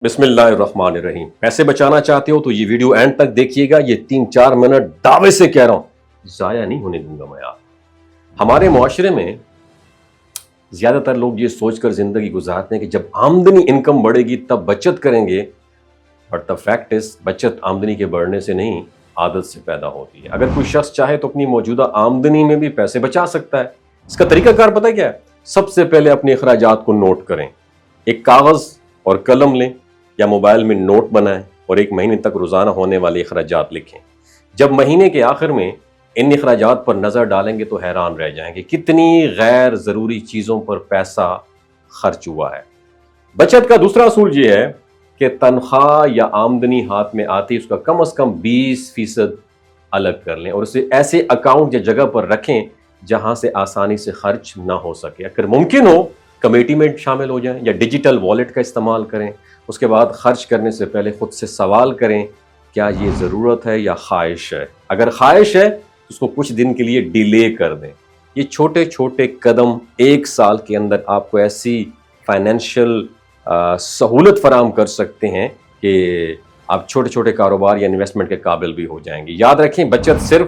بسم اللہ الرحمن الرحیم۔ پیسے بچانا چاہتے ہو تو یہ ویڈیو اینڈ تک دیکھیے گا۔ یہ 3-4 منٹ دعوے سے کہہ رہا ہوں، ضائع نہیں ہونے دوں گا میں آپ۔ ہمارے معاشرے میں زیادہ تر لوگ یہ سوچ کر زندگی گزارتے ہیں کہ جب آمدنی انکم بڑھے گی تب بچت کریں گے، بٹ دا فیکٹ از بچت آمدنی کے بڑھنے سے نہیں، عادت سے پیدا ہوتی ہے۔ اگر کوئی شخص چاہے تو اپنی موجودہ آمدنی میں بھی پیسے بچا سکتا ہے۔ اس کا طریقہ کار پتہ کیا ہے؟ سب سے پہلے اپنے اخراجات کو نوٹ کریں۔ ایک کاغذ اور قلم لیں یا موبائل میں نوٹ بنائیں اور 1 مہینے تک روزانہ ہونے والے اخراجات لکھیں۔ جب مہینے کے آخر میں ان اخراجات پر نظر ڈالیں گے تو حیران رہ جائیں گے کتنی غیر ضروری چیزوں پر پیسہ خرچ ہوا ہے۔ بچت کا دوسرا اصول یہ ہے کہ تنخواہ یا آمدنی ہاتھ میں آتی اس کا کم از کم 20% الگ کر لیں اور اسے ایسے اکاؤنٹ یا جگہ پر رکھیں جہاں سے آسانی سے خرچ نہ ہو سکے۔ اگر ممکن ہو کمیٹی میں شامل ہو جائیں یا ڈیجیٹل والیٹ کا استعمال کریں۔ اس کے بعد خرچ کرنے سے پہلے خود سے سوال کریں، کیا یہ ضرورت ہے یا خواہش ہے؟ اگر خواہش ہے تو اس کو کچھ دن کے لیے ڈیلے کر دیں۔ یہ چھوٹے چھوٹے قدم 1 سال کے اندر آپ کو ایسی فائنینشیل سہولت فراہم کر سکتے ہیں کہ آپ چھوٹے چھوٹے کاروبار یا انویسٹمنٹ کے قابل بھی ہو جائیں گے۔ یاد رکھیں، بچت صرف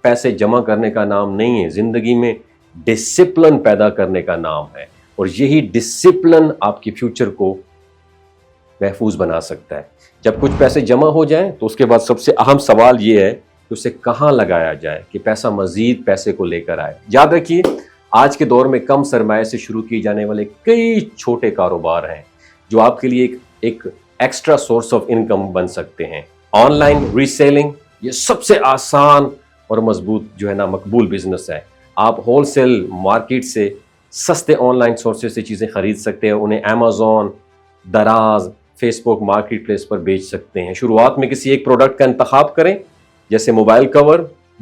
پیسے جمع کرنے کا نام نہیں ہے، زندگی میں ڈسپلن پیدا کرنے کا نام ہے، اور یہی ڈسپلن آپ کی فیوچر کو محفوظ بنا سکتا ہے۔ جب کچھ پیسے جمع ہو جائیں تو اس کے بعد سب سے اہم سوال یہ ہے کہ اسے کہاں لگایا جائے کہ پیسہ مزید پیسے کو لے کر آئے۔ یاد رکھیے، آج کے دور میں کم سرمایہ سے شروع کیے جانے والے کئی چھوٹے کاروبار ہیں جو آپ کے لیے ایک ایکسٹرا سورس آف انکم بن سکتے ہیں۔ آن لائن ریسیلنگ یہ سب سے آسان اور مضبوط مقبول بزنس ہے۔ آپ ہول سیل مارکیٹ سے سستے آن لائن سورسز سے چیزیں خرید سکتے ہیں، انہیں امیزون، دراز، فیس بک مارکیٹ پلیس پر بیچ سکتے ہیں۔ شروعات میں کسی ایک پروڈکٹ کا انتخاب کریں، جیسے موبائل کور،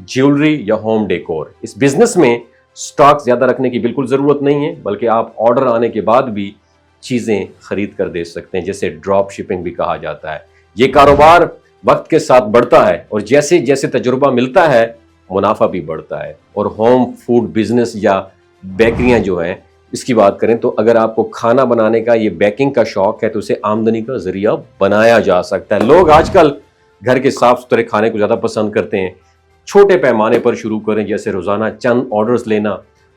جیولری یا ہوم ڈیکور۔ اس بزنس میں سٹاک زیادہ رکھنے کی بالکل ضرورت نہیں ہے، بلکہ آپ آرڈر آنے کے بعد بھی چیزیں خرید کر دے سکتے ہیں، جیسے ڈراپ شپنگ بھی کہا جاتا ہے۔ یہ کاروبار وقت کے ساتھ بڑھتا ہے اور جیسے جیسے تجربہ ملتا ہے منافع بھی بڑھتا ہے۔ اور ہوم فوڈ بزنس یا بیکریاں جو ہیں، اس کی بات کریں تو اگر آپ کو کھانا بنانے کا یہ بیکنگ کا شوق ہے تو اسے آمدنی کا ذریعہ بنایا جا سکتا ہے۔ لوگ آج کل گھر کے صاف ستھرے کھانے کو زیادہ پسند کرتے ہیں۔ چھوٹے پیمانے پر شروع کریں، جیسے روزانہ چند آرڈرز لینا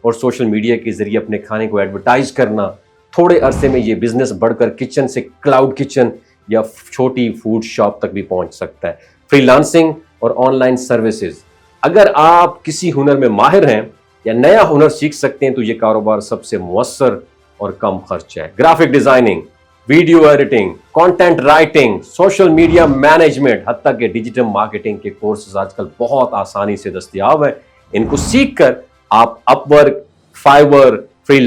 اور سوشل میڈیا کے ذریعے اپنے کھانے کو ایڈورٹائز کرنا۔ تھوڑے عرصے میں یہ بزنس بڑھ کر کچن سے کلاؤڈ کچن یا چھوٹی فوڈ شاپ تک بھی پہنچ سکتا ہے۔ فری لانسنگ اور آن لائن سروسز، اگر آپ کسی ہنر میں ماہر ہیں یا نیا ہنر سیکھ سکتے ہیں تو یہ کاروبار سب سے مؤثر اور کم خرچ ہے۔ Graphic designing, video editing, content writing, social media management, حتیٰ کہ ڈیجیٹل مارکیٹنگ کے کورسز آج کل بہت آسانی سے دستیاب ہیں۔ ان کو سیکھ کر آپ اپ ورک، فائیور، فری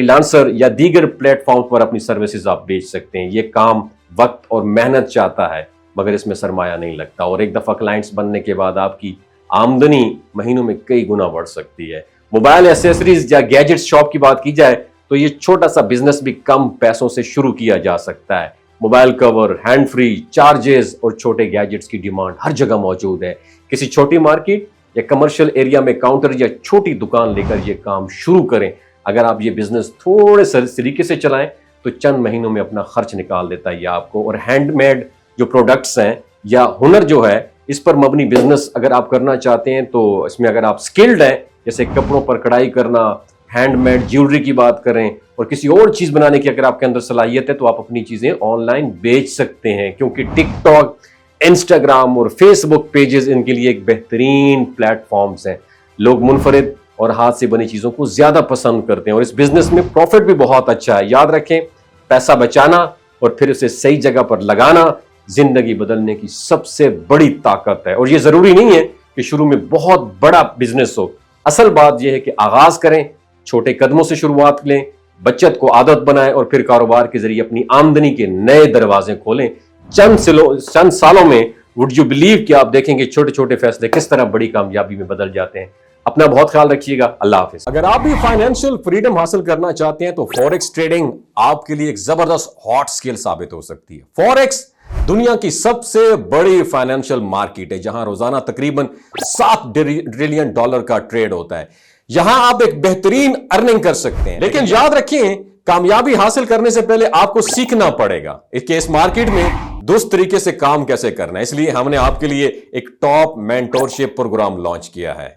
لانسر یا دیگر پلیٹ فارم پر اپنی سروسز آپ بیچ سکتے ہیں۔ یہ کام وقت اور محنت چاہتا ہے، مگر اس میں سرمایہ نہیں لگتا، اور ایک دفعہ کلائنٹس بننے کے بعد آپ کی آمدنی مہینوں میں کئی گنا بڑھ سکتی ہے۔ موبائل ایسیسریز یا گیجٹس شاپ کی بات کی جائے تو یہ چھوٹا سا بزنس بھی کم پیسوں سے شروع کیا جا سکتا ہے۔ موبائل کور، ہینڈ فری، چارجز اور چھوٹے گیجٹس کی ڈیمانڈ ہر جگہ موجود ہے۔ کسی چھوٹی مارکیٹ یا کمرشل ایریا میں کاؤنٹر یا چھوٹی دکان لے کر یہ کام شروع کریں۔ اگر آپ یہ بزنس تھوڑے سے طریقے سے چلائیں تو چند مہینوں میں اپنا خرچ نکال دیتا ہے یہ آپ کو۔ اور ہینڈ میڈ جو پروڈکٹس ہیں یا ہنر جو ہے، اس پر مبنی بزنس اگر آپ کرنا چاہتے ہیں تو اس میں اگر آپ سکلڈ ہیں، جیسے کپڑوں پر کڑھائی کرنا، ہینڈ میڈ جیولری کی بات کریں اور کسی اور چیز بنانے کی اگر آپ کے اندر صلاحیت ہے تو آپ اپنی چیزیں آن لائن بیچ سکتے ہیں، کیونکہ ٹک ٹاک، انسٹاگرام اور فیس بک پیجز ان کے لیے ایک بہترین پلیٹ فارمز ہیں۔ لوگ منفرد اور ہاتھ سے بنی چیزوں کو زیادہ پسند کرتے ہیں اور اس بزنس میں پروفٹ بھی بہت اچھا ہے۔ یاد رکھیں، پیسہ بچانا اور پھر اسے صحیح جگہ پر لگانا زندگی بدلنے کی سب سے بڑی طاقت ہے۔ اور یہ ضروری نہیں ہے کہ شروع میں بہت بڑا بزنس ہو، اصل بات یہ ہے کہ آغاز کریں، چھوٹے قدموں سے شروعات لیں، بچت کو عادت بنائیں اور پھر کاروبار کے ذریعے اپنی آمدنی کے نئے دروازے کھولیں۔ چند سالوں میں وڈ یو بلیو کہ آپ دیکھیں گے چھوٹے چھوٹے فیصلے کس طرح بڑی کامیابی میں بدل جاتے ہیں۔ اپنا بہت خیال رکھیے گا، اللہ حافظ۔ اگر آپ بھی فائنینشیل فریڈم حاصل کرنا چاہتے ہیں تو فوریکس ٹریڈنگ آپ کے لیے ایک زبردست ہاٹ سکل ثابت ہو سکتی ہے۔ فوریکس دنیا کی سب سے بڑی فائنینشیل مارکیٹ ہے، جہاں روزانہ تقریباً $7 ٹریلین کا ٹریڈ ہوتا ہے۔ یہاں آپ ایک بہترین ارننگ کر سکتے ہیں، لیکن یاد رکھیں کامیابی حاصل کرنے سے پہلے آپ کو سیکھنا پڑے گا کہ اس مارکیٹ میں درست طریقے سے کام کیسے کرنا ہے. اس لیے ہم نے آپ کے لیے ایک ٹاپ مینٹورشپ پروگرام لانچ کیا ہے.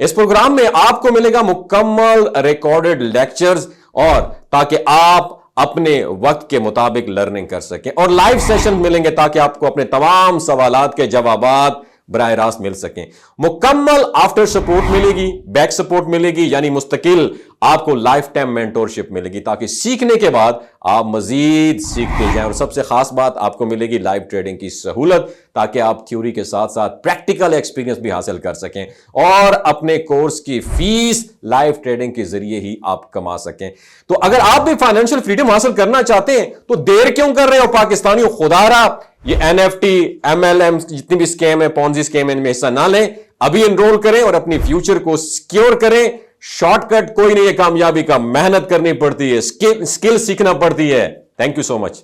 اس پروگرام میں آپ کو ملے گا مکمل ریکارڈڈ لیکچرز اور تاکہ آپ اپنے وقت کے مطابق لرننگ کر سکیں, اور لائیو سیشن ملیں گے تاکہ آپ کو اپنے تمام سوالات کے جوابات براہ راست مل سکیں. مکمل آفٹر سپورٹ ملے گی, بیک سپورٹ ملے گی, یعنی مستقل آپ کو لائف ٹائم مینٹورشپ ملے گی تاکہ سیکھنے کے بعد آپ مزید سیکھتے جائیں. اور سب سے خاص بات آپ کو ملے گی لائیو ٹریڈنگ کی سہولت تاکہ آپ تھیوری کے ساتھ ساتھ پریکٹیکل ایکسپیرینس بھی حاصل کر سکیں اور اپنے کورس کی فیس لائیو ٹریڈنگ کے ذریعے ہی آپ کما سکیں. تو اگر آپ بھی فائنینشیل فریڈم حاصل کرنا چاہتے ہیں تو دیر کیوں کر رہے ہو پاکستانیوں؟ خدا رہا یہ NFT MLM جتنی بھی سکیم ہے, پونزی سکیم ہے, ان میں حصہ نہ لیں. ابھی انرول کریں اور اپنی فیوچر کو سیکیور کریں. شارٹ کٹ کوئی نہیں ہے کامیابی کا, محنت کرنی پڑتی ہے, اسکل سیکھنا پڑتی ہے. Thank you so much.